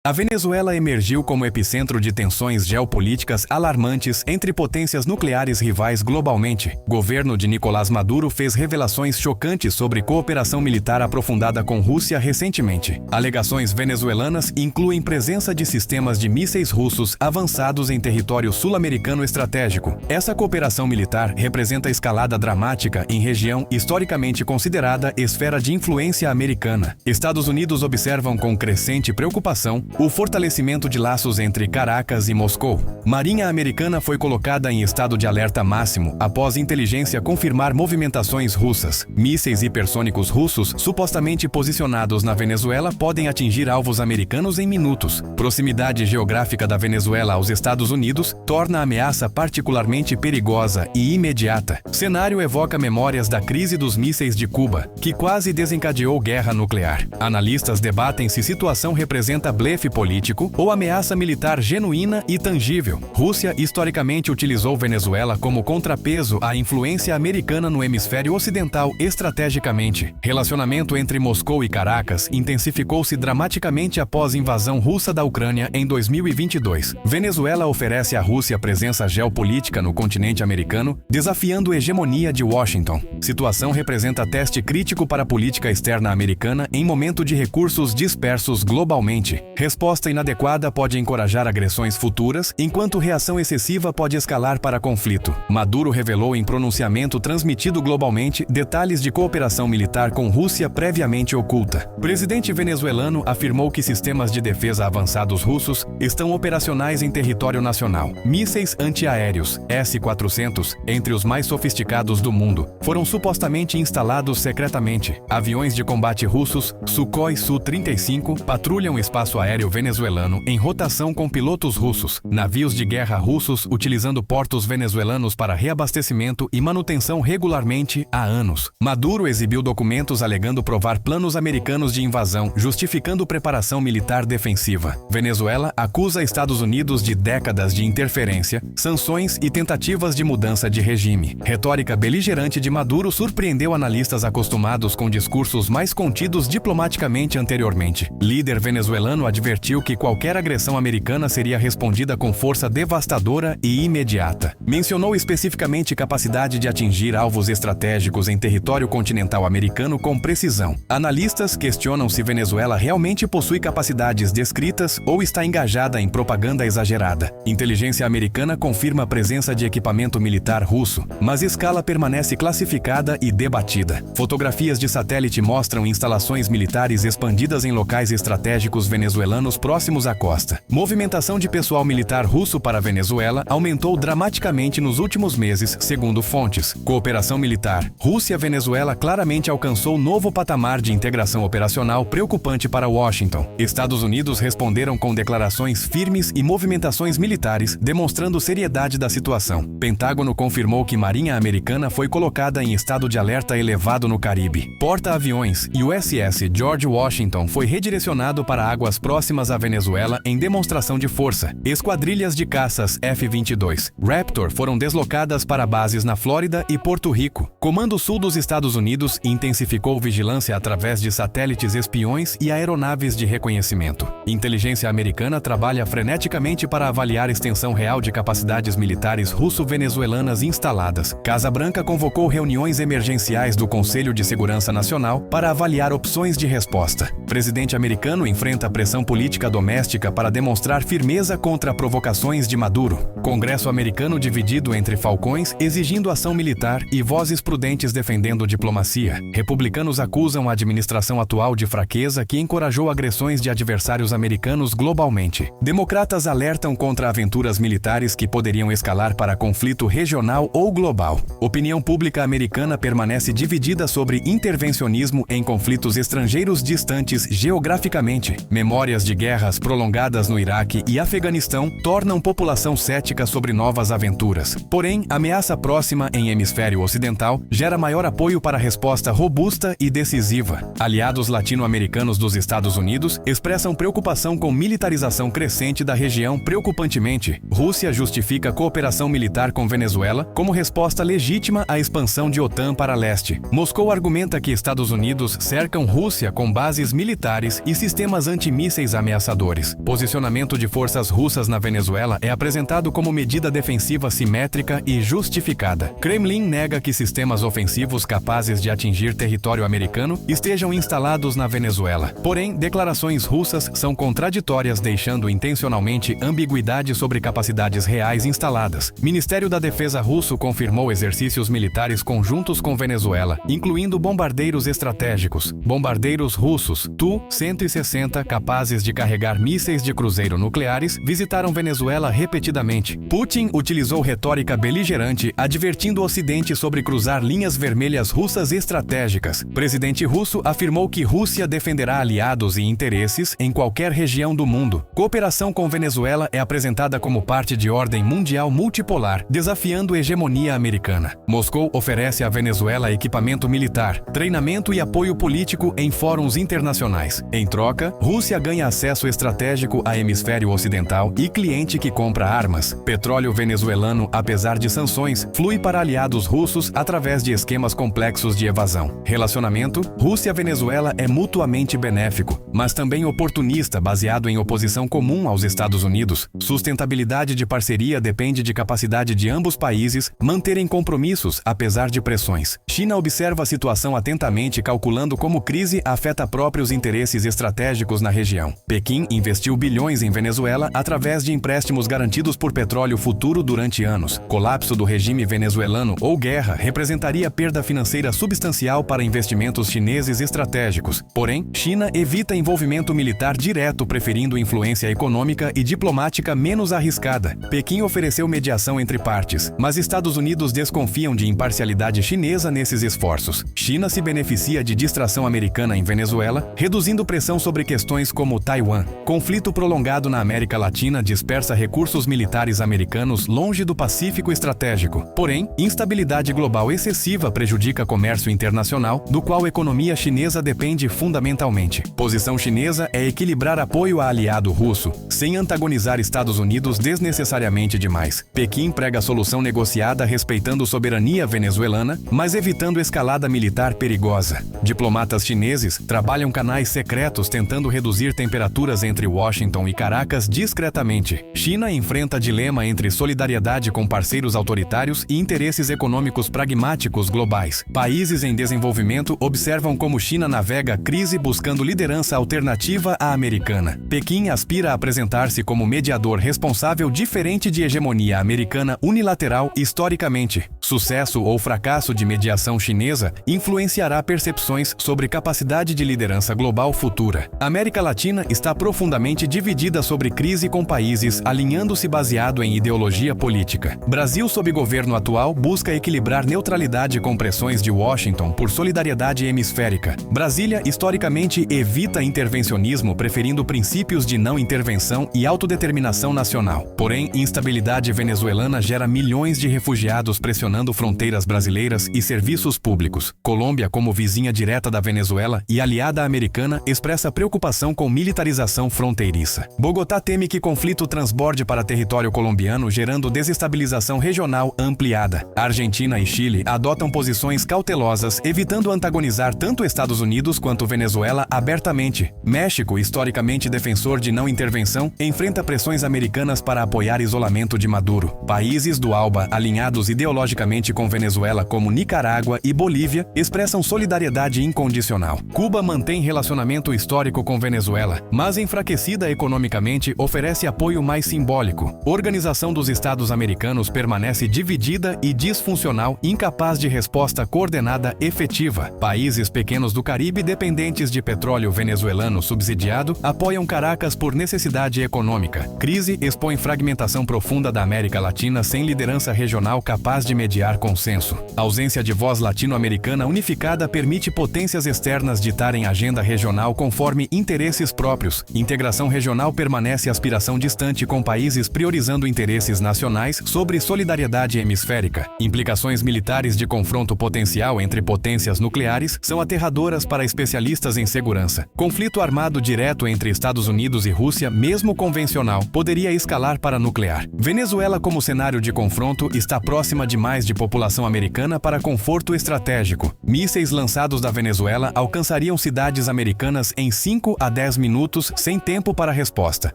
A Venezuela emergiu como epicentro de tensões geopolíticas alarmantes entre potências nucleares rivais globalmente. O governo de Nicolás Maduro fez revelações chocantes sobre cooperação militar aprofundada com Rússia recentemente. Alegações venezuelanas incluem presença de sistemas de mísseis russos avançados em território sul-americano estratégico. Essa cooperação militar representa escalada dramática em região historicamente considerada esfera de influência americana. Estados Unidos observam com crescente preocupação o fortalecimento de laços entre Caracas e Moscou. Marinha americana foi colocada em estado de alerta máximo após inteligência confirmar movimentações russas. Mísseis hipersônicos russos supostamente posicionados na Venezuela podem atingir alvos americanos em minutos. Proximidade geográfica da Venezuela aos Estados Unidos torna a ameaça particularmente perigosa e imediata. Cenário evoca memórias da crise dos mísseis de Cuba, que quase desencadeou guerra nuclear. Analistas debatem se situação representa blefe político ou ameaça militar genuína e tangível. Rússia historicamente utilizou Venezuela como contrapeso à influência americana no hemisfério ocidental estrategicamente. Relacionamento entre Moscou e Caracas intensificou-se dramaticamente após a invasão russa da Ucrânia em 2022. Venezuela oferece à Rússia presença geopolítica no continente americano, desafiando a hegemonia de Washington. Situação representa teste crítico para a política externa americana em momento de recursos dispersos globalmente. Resposta inadequada pode encorajar agressões futuras, enquanto reação excessiva pode escalar para conflito. Maduro revelou em pronunciamento transmitido globalmente detalhes de cooperação militar com Rússia previamente oculta. O presidente venezuelano afirmou que sistemas de defesa avançados russos estão operacionais em território nacional. Mísseis antiaéreos S-400, entre os mais sofisticados do mundo, foram supostamente instalados secretamente. Aviões de combate russos Sukhoi Su-35 patrulham o espaço aéreo venezuelano em rotação com pilotos russos. Navios de guerra russos utilizando portos venezuelanos para reabastecimento e manutenção regularmente há anos. Maduro exibiu documentos alegando provar planos americanos de invasão, justificando preparação militar defensiva. Venezuela acusa Estados Unidos de décadas de interferência, sanções e tentativas de mudança de regime. Retórica beligerante de Maduro surpreendeu analistas acostumados com discursos mais contidos diplomaticamente anteriormente. Líder venezuelano advertiu que qualquer agressão americana seria respondida com força devastadora e imediata. Mencionou especificamente capacidade de atingir alvos estratégicos em território continental americano com precisão. Analistas questionam se Venezuela realmente possui capacidades descritas ou está engajada em propaganda exagerada. Inteligência americana confirma a presença de equipamento militar russo, mas escala permanece classificada e debatida. Fotografias de satélite mostram instalações militares expandidas em locais estratégicos venezuelanos próximos à costa. Movimentação de pessoal militar russo para a Venezuela aumentou dramaticamente nos últimos meses, segundo fontes. Cooperação militar. Rússia-Venezuela claramente alcançou novo patamar de integração operacional preocupante para Washington. Estados Unidos responderam com declarações firmes e movimentações militares, demonstrando seriedade da situação. Pentágono confirmou que Marinha americana foi colocada em estado de alerta elevado no Caribe. Porta-aviões USS George Washington foi redirecionado para águas próximas à Venezuela em demonstração de força. Esquadrilhas de caças F-22 Raptor foram deslocadas para bases na Flórida e Porto Rico. Comando Sul dos Estados Unidos intensificou vigilância através de satélites espiões e aeronaves de reconhecimento. Inteligência americana trabalha freneticamente para avaliar a extensão real de capacidades militares russo-venezuelanas instaladas. Casa Branca convocou reuniões emergenciais do Conselho de Segurança Nacional para avaliar opções de resposta. O presidente americano enfrenta a pressão política doméstica para demonstrar firmeza contra provocações de Maduro. Congresso americano dividido entre falcões exigindo ação militar e vozes prudentes defendendo diplomacia. Republicanos acusam a administração atual de fraqueza que encorajou agressões de adversários americanos globalmente. Democratas alertam contra aventuras militares que poderiam escalar para conflito regional ou global. Opinião pública americana permanece dividida sobre intervencionismo em conflitos estrangeiros distantes geograficamente. Memórias de guerras prolongadas no Iraque e Afeganistão tornam população cética sobre novas aventuras. Porém, a ameaça próxima em hemisfério ocidental gera maior apoio para resposta robusta e decisiva. Aliados latino-americanos dos Estados Unidos expressam preocupação com militarização crescente da região preocupantemente. Rússia justifica cooperação militar com Venezuela como resposta legítima à expansão de OTAN para leste. Moscou argumenta que Estados Unidos cercam Rússia com bases militares e sistemas antimísseis sinais ameaçadores. Posicionamento de forças russas na Venezuela é apresentado como medida defensiva simétrica e justificada. Kremlin nega que sistemas ofensivos capazes de atingir território americano estejam instalados na Venezuela. Porém, declarações russas são contraditórias, deixando intencionalmente ambiguidade sobre capacidades reais instaladas. Ministério da Defesa russo confirmou exercícios militares conjuntos com Venezuela, incluindo bombardeiros estratégicos. Bombardeiros russos Tu-160 capazes de carregar mísseis de cruzeiro nucleares visitaram Venezuela repetidamente. Putin utilizou retórica beligerante, advertindo o Ocidente sobre cruzar linhas vermelhas russas estratégicas. Presidente russo afirmou que Rússia defenderá aliados e interesses em qualquer região do mundo. Cooperação com Venezuela é apresentada como parte de ordem mundial multipolar, desafiando a hegemonia americana. Moscou oferece à Venezuela equipamento militar, treinamento e apoio político em fóruns internacionais. Em troca, Rússia ganha acesso estratégico a hemisfério ocidental e cliente que compra armas. Petróleo venezuelano, apesar de sanções, flui para aliados russos através de esquemas complexos de evasão. Relacionamento: Rússia-Venezuela é mutuamente benéfico, mas também oportunista, baseado em oposição comum aos Estados Unidos. Sustentabilidade de parceria depende de capacidade de ambos países manterem compromissos, apesar de pressões. China observa a situação atentamente, calculando como crise afeta próprios interesses estratégicos na região. Pequim investiu bilhões em Venezuela através de empréstimos garantidos por petróleo futuro durante anos. Colapso do regime venezuelano ou guerra representaria perda financeira substancial para investimentos chineses estratégicos. Porém, China evita envolvimento militar direto, preferindo influência econômica e diplomática menos arriscada. Pequim ofereceu mediação entre partes, mas Estados Unidos desconfiam de imparcialidade chinesa nesses esforços. China se beneficia de distração americana em Venezuela, reduzindo pressão sobre questões como Taiwan. Conflito prolongado na América Latina dispersa recursos militares americanos longe do Pacífico estratégico. Porém, instabilidade global excessiva prejudica comércio internacional, do qual a economia chinesa depende fundamentalmente. Posição chinesa é equilibrar apoio a aliado russo, sem antagonizar Estados Unidos desnecessariamente demais. Pequim prega solução negociada respeitando soberania venezuelana, mas evitando escalada militar perigosa. Diplomatas chineses trabalham canais secretos tentando reduzir temperaturas entre Washington e Caracas discretamente. China enfrenta dilema entre solidariedade com parceiros autoritários e interesses econômicos pragmáticos globais. Países em desenvolvimento observam como China navega crise buscando liderança alternativa à americana. Pequim aspira a apresentar-se como mediador responsável diferente de hegemonia americana unilateral historicamente. Sucesso ou fracasso de mediação chinesa influenciará percepções sobre capacidade de liderança global futura. A América Latina está profundamente dividida sobre crise com países alinhando-se baseado em ideologia política. Brasil, sob governo atual, busca equilibrar neutralidade com pressões de Washington por solidariedade hemisférica. Brasília, historicamente, evita intervencionismo, preferindo princípios de não intervenção e autodeterminação nacional. Porém, instabilidade venezuelana gera milhões de refugiados pressionando fronteiras brasileiras e serviços públicos. Colômbia, como vizinha direta da Venezuela e aliada americana, expressa preocupação com militarização fronteiriça. Bogotá teme que conflito transborde para território colombiano, gerando desestabilização regional ampliada. Argentina e Chile adotam posições cautelosas, evitando antagonizar tanto Estados Unidos quanto Venezuela abertamente. México, historicamente defensor de não intervenção, enfrenta pressões americanas para apoiar isolamento de Maduro. Países do ALBA, alinhados ideologicamente com Venezuela, como Nicarágua e Bolívia, expressam solidariedade incondicional. Cuba mantém relacionamento histórico com Venezuela, mas enfraquecida economicamente, oferece apoio mais simbólico. Organização dos Estados Americanos permanece dividida e disfuncional, incapaz de resposta coordenada efetiva. Países pequenos do Caribe dependentes de petróleo venezuelano subsidiado apoiam Caracas por necessidade econômica. Crise expõe fragmentação profunda da América Latina sem liderança regional capaz de mediar consenso. A ausência de voz latino-americana unificada permite potências externas ditarem agenda regional conforme interesses próprios. Integração regional permanece aspiração distante com países priorizando interesses nacionais sobre solidariedade hemisférica. Implicações militares de confronto potencial entre potências nucleares são aterradoras para especialistas em segurança. Conflito armado direto entre Estados Unidos e Rússia, mesmo convencional, poderia escalar para nuclear. Venezuela, como cenário de confronto, está próxima demais de população americana para conforto estratégico. Mísseis lançados da Venezuela alcançariam cidades americanas em 5 a 10 minutos minutos sem tempo para resposta.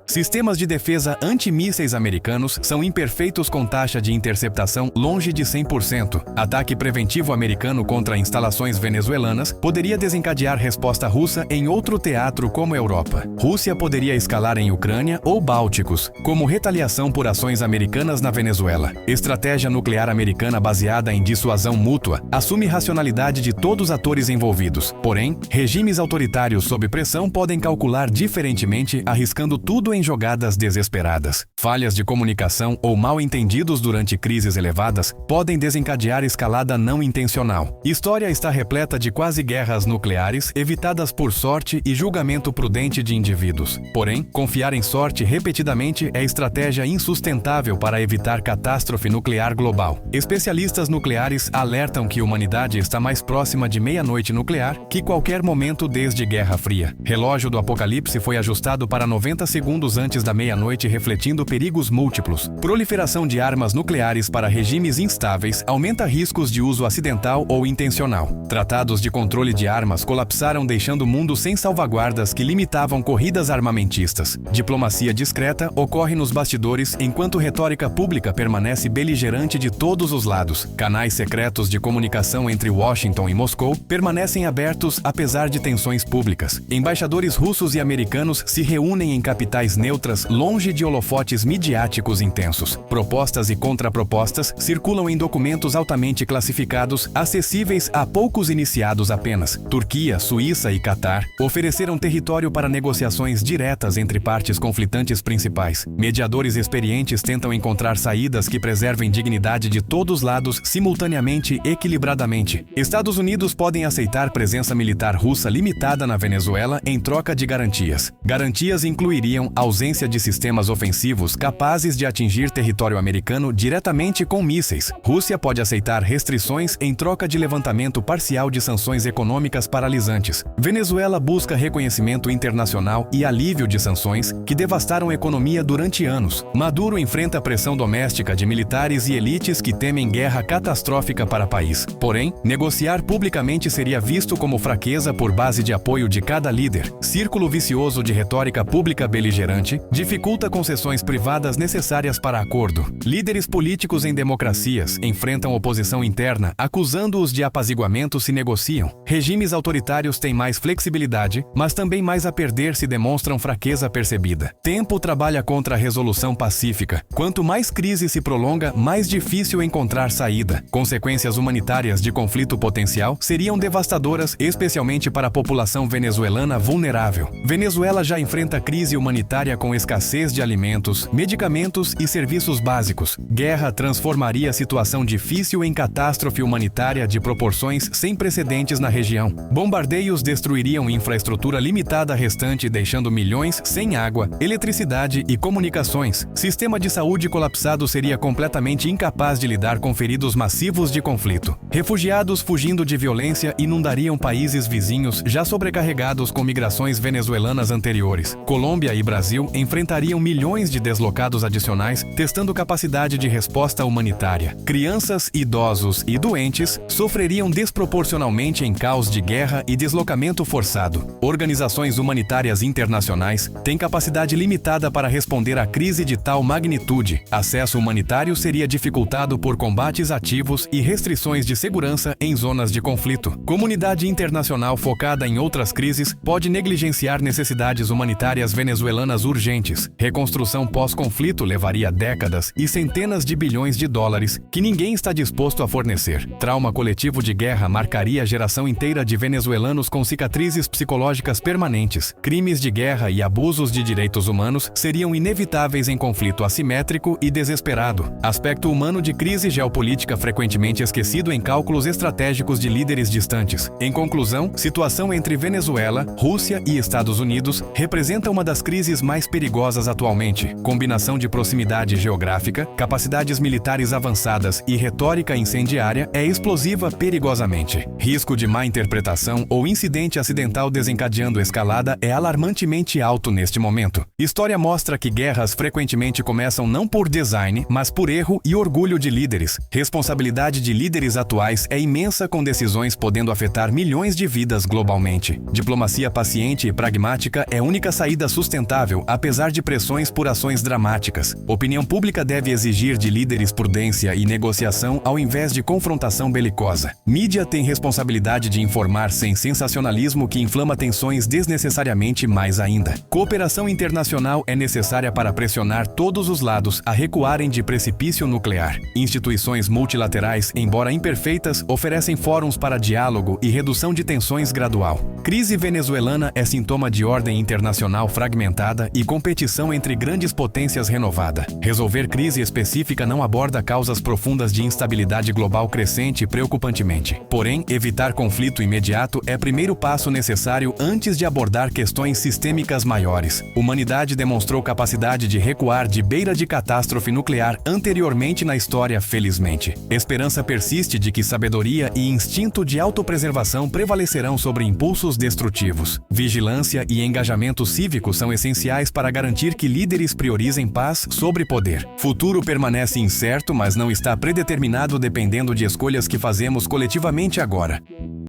Sistemas de defesa antimísseis americanos são imperfeitos com taxa de interceptação longe de 100%. Ataque preventivo americano contra instalações venezuelanas poderia desencadear resposta russa em outro teatro como a Europa. Rússia poderia escalar em Ucrânia ou Bálticos, como retaliação por ações americanas na Venezuela. Estratégia nuclear americana baseada em dissuasão mútua assume racionalidade de todos os atores envolvidos. Porém, regimes autoritários sob pressão podem calcular diferentemente, arriscando tudo em jogadas desesperadas. Falhas de comunicação ou mal-entendidos durante crises elevadas podem desencadear escalada não intencional. História está repleta de quase guerras nucleares evitadas por sorte e julgamento prudente de indivíduos. Porém, confiar em sorte repetidamente é estratégia insustentável para evitar catástrofe nuclear global. Especialistas nucleares alertam que a humanidade está mais próxima de meia-noite nuclear que qualquer momento desde Guerra Fria. Relógio do Apocalipse foi ajustado para 90 segundos antes da meia-noite, refletindo perigos múltiplos. Proliferação de armas nucleares para regimes instáveis aumenta riscos de uso acidental ou intencional. Tratados de controle de armas colapsaram, deixando o mundo sem salvaguardas que limitavam corridas armamentistas. Diplomacia discreta ocorre nos bastidores enquanto retórica pública permanece beligerante de todos os lados. Canais secretos de comunicação entre Washington e Moscou permanecem abertos apesar de tensões públicas. Embaixadores russos e americanos se reúnem em capitais neutras longe de holofotes midiáticos intensos. Propostas e contrapropostas circulam em documentos altamente classificados, acessíveis a poucos iniciados apenas. Turquia, Suíça e Catar ofereceram território para negociações diretas entre partes conflitantes principais. Mediadores experientes tentam encontrar saídas que preservem dignidade de todos os lados simultaneamente e equilibradamente. Estados Unidos podem aceitar presença militar russa limitada na Venezuela em troca de garantias. Garantias incluiriam ausência de sistemas ofensivos capazes de atingir território americano diretamente com mísseis. Rússia pode aceitar restrições em troca de levantamento parcial de sanções econômicas paralisantes. Venezuela busca reconhecimento internacional e alívio de sanções que devastaram a economia durante anos. Maduro enfrenta pressão doméstica de militares e elites que temem guerra catastrófica para o país. Porém, negociar publicamente seria visto como fraqueza por base de apoio de cada líder. Círculo vicioso de retórica pública beligerante dificulta concessões privadas necessárias para acordo. Líderes políticos em democracias enfrentam oposição interna, acusando-os de apaziguamento se negociam. Regimes autoritários têm mais flexibilidade, mas também mais a perder se demonstram fraqueza percebida. Tempo trabalha contra a resolução pacífica. Quanto mais crise se prolonga, mais difícil encontrar saída. Consequências humanitárias de conflito potencial seriam devastadoras, especialmente para a população venezuelana vulnerável. Venezuela já enfrenta crise humanitária com escassez de alimentos, medicamentos e serviços básicos. Guerra transformaria a situação difícil em catástrofe humanitária de proporções sem precedentes na região. Bombardeios destruiriam infraestrutura limitada restante, deixando milhões sem água, eletricidade e comunicações. Sistema de saúde colapsado seria completamente incapaz de lidar com feridos massivos de conflito. Refugiados fugindo de violência inundariam países vizinhos já sobrecarregados com migrações venezuelanas anteriores. Colômbia e Brasil enfrentariam milhões de deslocados adicionais, testando capacidade de resposta humanitária. Crianças, idosos e doentes sofreriam desproporcionalmente em caos de guerra e deslocamento forçado. Organizações humanitárias internacionais têm capacidade limitada para responder à crise de tal magnitude. Acesso humanitário seria dificultado por combates ativos e restrições de segurança em zonas de conflito. Comunidade internacional focada em outras crises pode negligenciar necessidades humanitárias venezuelanas urgentes. Reconstrução pós-conflito levaria décadas e centenas de bilhões de dólares que ninguém está disposto a fornecer. Trauma coletivo de guerra marcaria a geração inteira de venezuelanos com cicatrizes psicológicas permanentes. Crimes de guerra e abusos de direitos humanos seriam inevitáveis em conflito assimétrico e desesperado. Aspecto humano de crise geopolítica frequentemente esquecido em cálculos estratégicos de líderes distantes. Em conclusão, situação entre Venezuela, Rússia e Estados Unidos representa uma das crises mais perigosas atualmente. Combinação de proximidade geográfica, capacidades militares avançadas e retórica incendiária é explosiva perigosamente. Risco de má interpretação ou incidente acidental desencadeando escalada é alarmantemente alto neste momento. História mostra que guerras frequentemente começam não por design, mas por erro e orgulho de líderes. Responsabilidade de líderes atuais é imensa, com decisões podendo afetar milhões de vidas globalmente. Diplomacia paciente e pragmática diplomática é a única saída sustentável, apesar de pressões por ações dramáticas. Opinião pública deve exigir de líderes prudência e negociação ao invés de confrontação belicosa. Mídia tem responsabilidade de informar sem sensacionalismo que inflama tensões desnecessariamente mais ainda. Cooperação internacional é necessária para pressionar todos os lados a recuarem de precipício nuclear. Instituições multilaterais, embora imperfeitas, oferecem fóruns para diálogo e redução de tensões gradual. Crise venezuelana é sintoma de ordem internacional fragmentada e competição entre grandes potências renovada. Resolver crise específica não aborda causas profundas de instabilidade global crescente preocupantemente. Porém, evitar conflito imediato é primeiro passo necessário antes de abordar questões sistêmicas maiores. Humanidade demonstrou capacidade de recuar de beira de catástrofe nuclear anteriormente na história, felizmente. Esperança persiste de que sabedoria e instinto de autopreservação prevalecerão sobre impulsos destrutivos. Vigilância e engajamento cívico são essenciais para garantir que líderes priorizem paz sobre poder. Futuro permanece incerto, mas não está predeterminado dependendo de escolhas que fazemos coletivamente agora.